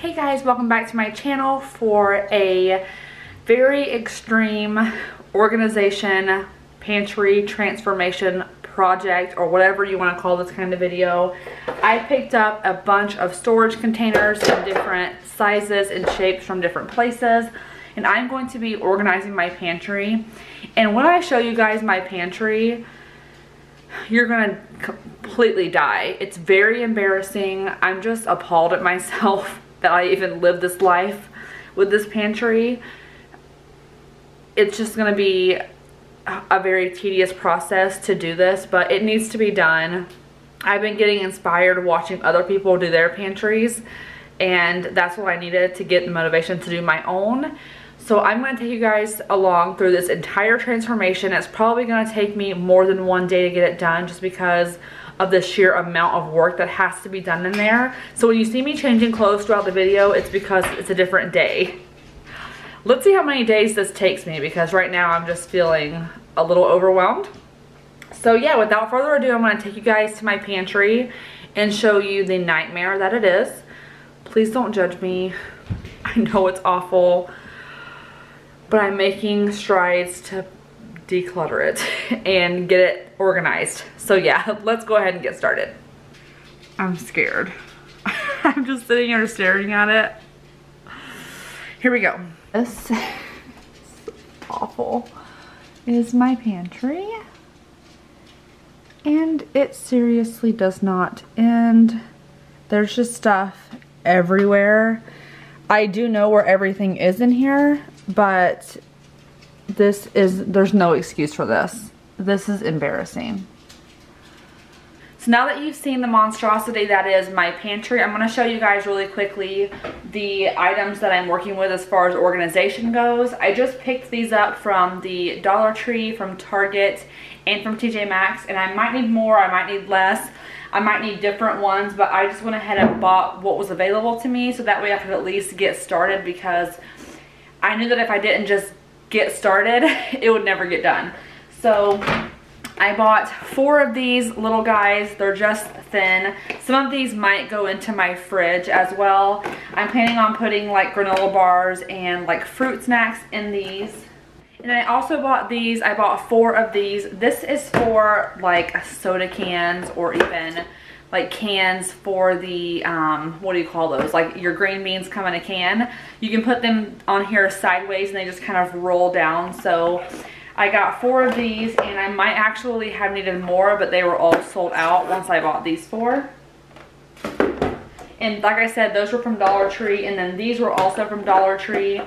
Hey guys, welcome back to my channel for a very extreme organization, pantry transformation project, or whatever you want to call this kind of video. I picked up a bunch of storage containers in different sizes and shapes from different places, and I'm going to be organizing my pantry. And when I show you guys my pantry, you're gonna completely die. It's very embarrassing. I'm just appalled at myself that I even live this life with this pantry. It's just gonna be a very tedious process to do this, but it needs to be done. I've been getting inspired watching other people do their pantries, and that's what I needed to get the motivation to do my own. So I'm going to take you guys along through this entire transformation. It's probably going to take me more than one day to get it done, just because of the sheer amount of work that has to be done in there. So when you see me changing clothes throughout the video, it's because it's a different day. Let's see how many days this takes me, because right now I'm just feeling a little overwhelmed. So yeah, without further ado, I'm going to take you guys to my pantry and show you the nightmare that it is. Please don't judge me. I know it's awful, but I'm making strides to declutter it and get it organized. So yeah, let's go ahead and get started. I'm scared. I'm just sitting here staring at it. Here we go. This is awful. It is my pantry, and it seriously does not end. There's just stuff everywhere. I do know where everything is in here, but there's no excuse for this. This is embarrassing. So now that you've seen the monstrosity that is my pantry, I'm going to show you guys really quickly the items that I'm working with as far as organization goes. I just picked these up from the Dollar Tree, from Target, and from TJ Maxx, and I might need more, I might need less. I might need different ones, but I just went ahead and bought what was available to me, so that way I could at least get started, because I knew that if I didn't just get started, it would never get done. So I bought 4 of these little guys. They're just thin. Some of these might go into my fridge as well. I'm planning on putting like granola bars and like fruit snacks in these. And then I also bought these. I bought 4 of these. This is for like soda cans, or even like cans for the, what do you call those? Like your green beans come in a can. You can put them on here sideways and they just kind of roll down. So I got 4 of these, and I might actually have needed more, but they were all sold out once I bought these 4. And like I said, those were from Dollar Tree, and then these were also from Dollar Tree.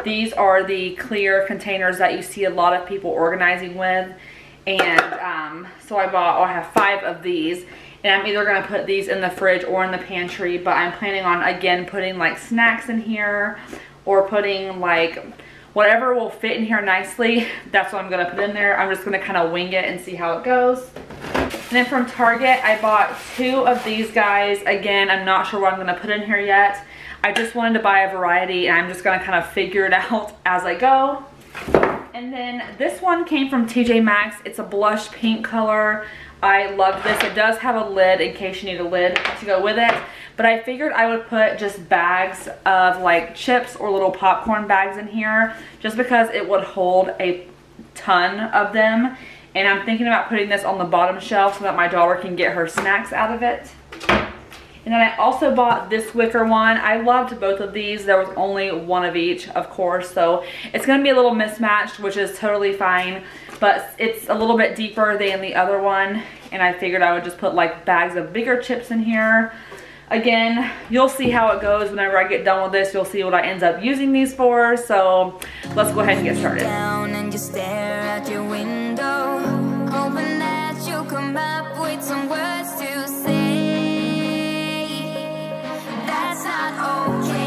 These are the clear containers that you see a lot of people organizing with. And so I have 5 of these, and I'm either going to put these in the fridge or in the pantry, but I'm planning on, again, putting like snacks in here, or putting like whatever will fit in here nicely. That's what I'm going to put in there. I'm just going to kind of wing it and see how it goes. And then from Target, I bought 2 of these guys. Again, I'm not sure what I'm going to put in here yet. I just wanted to buy a variety, and I'm just going to kind of figure it out as I go. And then this one came from TJ Maxx. It's a blush pink color. I love this. It does have a lid in case you need a lid to go with it. But I figured I would put just bags of like chips or little popcorn bags in here, just because it would hold a ton of them. And I'm thinking about putting this on the bottom shelf so that my daughter can get her snacks out of it. And then I also bought this wicker one. I loved both of these. There was only one of each, of course, so it's going to be a little mismatched, which is totally fine. But it's a little bit deeper than the other one, and I figured I would just put like bags of bigger chips in here. Again, you'll see how it goes whenever I get done with this. You'll see what I end up using these for. So let's go ahead and get started. Down and you stare out your window, hoping that you'll come up with some words to say. That's not okay.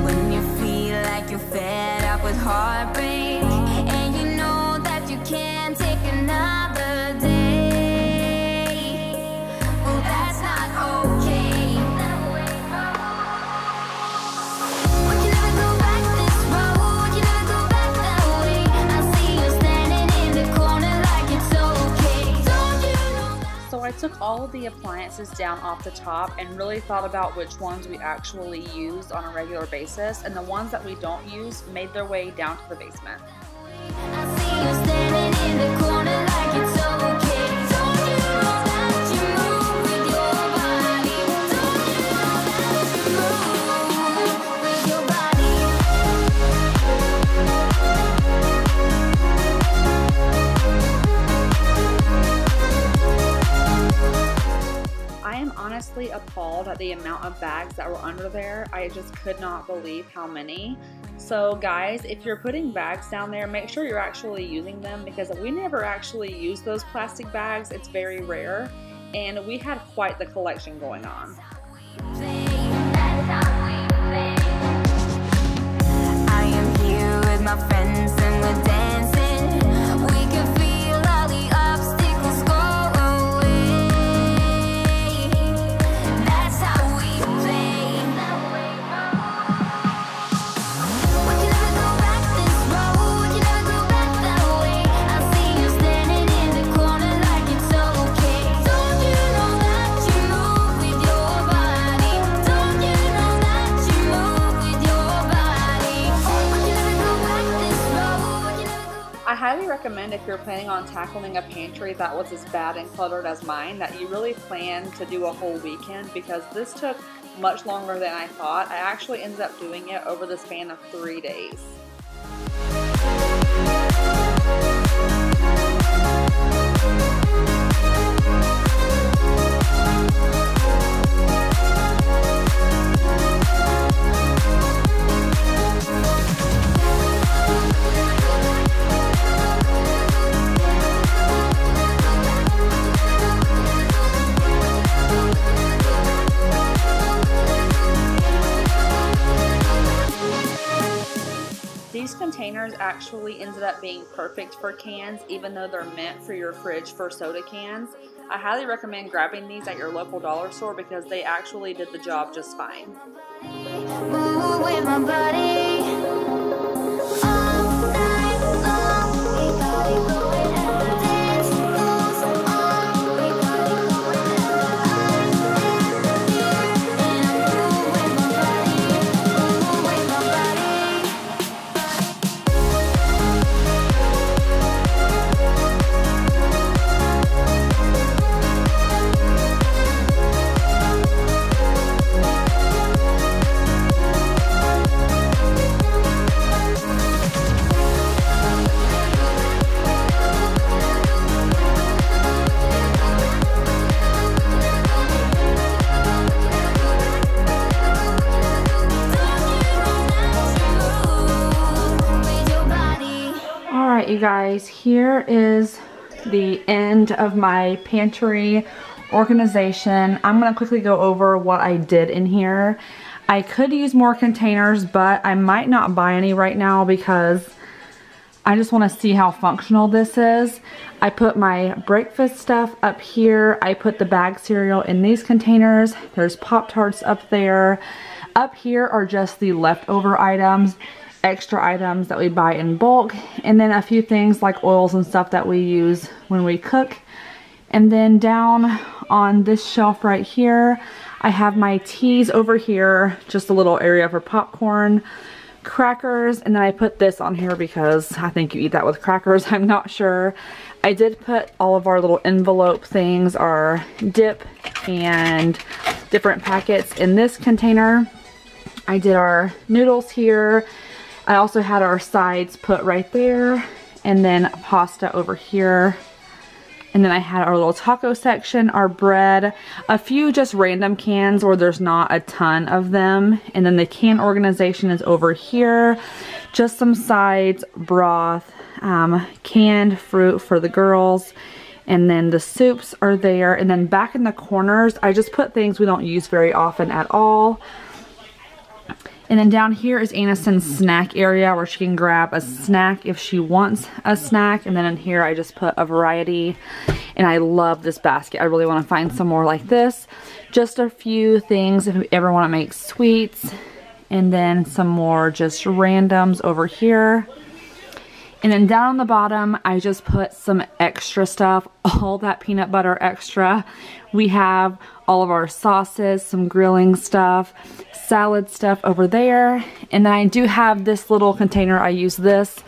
When you feel like you're fed up with heartbreak, and you know that you can't take another day. Well, that's not okay. We can never go back this road. You never go back that way. I see you standing in the corner like pulled the appliances down off the top and really thought about which ones we actually use on a regular basis, and the ones that we don't use made their way down to the basement. I see you standing in the corner like it's okay. Don't you know that you move with your body? Don't you know that you move with your body? I am honestly appalled at the amount of bags that were under there. I just could not believe how many. So guys, if you're putting bags down there, make sure you're actually using them, because we never actually use those plastic bags. It's very rare, and we had quite the collection going on. I am here with my friends and we're dancing. We can feel all the obstacles go away. That's how we play. We can never go back this road. We can never go back that way. I see you standing in the corner like it's okay. Don't you know that you move with your body? Don't you know that you move with your body? We can never go back this road. We can never go back. I highly recommend, if you're planning on tackling a pantry that was as bad and cluttered as mine, that you really plan to do a whole weekend, because this took much longer than I thought. I actually ended up doing it over the span of 3 days. These containers actually ended up being perfect for cans, even though they're meant for your fridge for soda cans. I highly recommend grabbing these at your local dollar store, because they actually did the job just fine. Move with my body all night long. We got it going and the dance goes on. We got it going and I'm here and I move with my body. Move with my body. Alright you guys, here is the end of my pantry organization. I'm going to quickly go over what I did in here. I could use more containers, but I might not buy any right now because I just want to see how functional this is. I put my breakfast stuff up here. I put the bag cereal in these containers. There's Pop-Tarts up there. Up here are just the leftover items, extra items that we buy in bulk, and then a few things like oils and stuff that we use when we cook. And then down on this shelf right here, I have my teas over here, just a little area for popcorn, crackers, and then I put this on here because I think you eat that with crackers. I'm not sure. I did put all of our little envelope things, our dip and different packets in this container. I did our noodles here. I also had our sides put right there, and then pasta over here. And then I had our little taco section, our bread, a few just random cans where there's not a ton of them. And then the can organization is over here. Just some sides, broth, canned fruit for the girls. And then the soups are there. And then back in the corners, I just put things we don't use very often at all. And then down here is Aniston's snack area where she can grab a snack if she wants a snack. And then in here I just put a variety. And I love this basket. I really want to find some more like this. Just a few things if you ever want to make sweets. And then some more just randoms over here. And then down on the bottom, I just put some extra stuff, all that peanut butter extra. We have all of our sauces, some grilling stuff, salad stuff over there. And then I do have this little container. I use this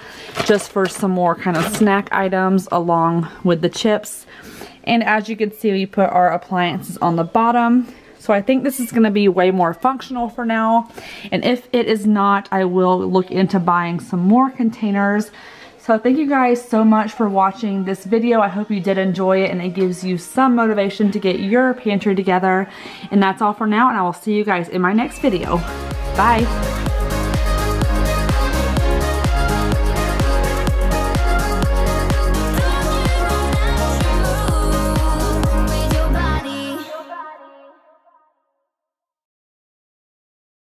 just for some more kind of snack items along with the chips. And as you can see, we put our appliances on the bottom. So I think this is going to be way more functional for now. And if it is not, I will look into buying some more containers. So thank you guys so much for watching this video. I hope you did enjoy it and it gives you some motivation to get your pantry together. And that's all for now, and I will see you guys in my next video. Bye.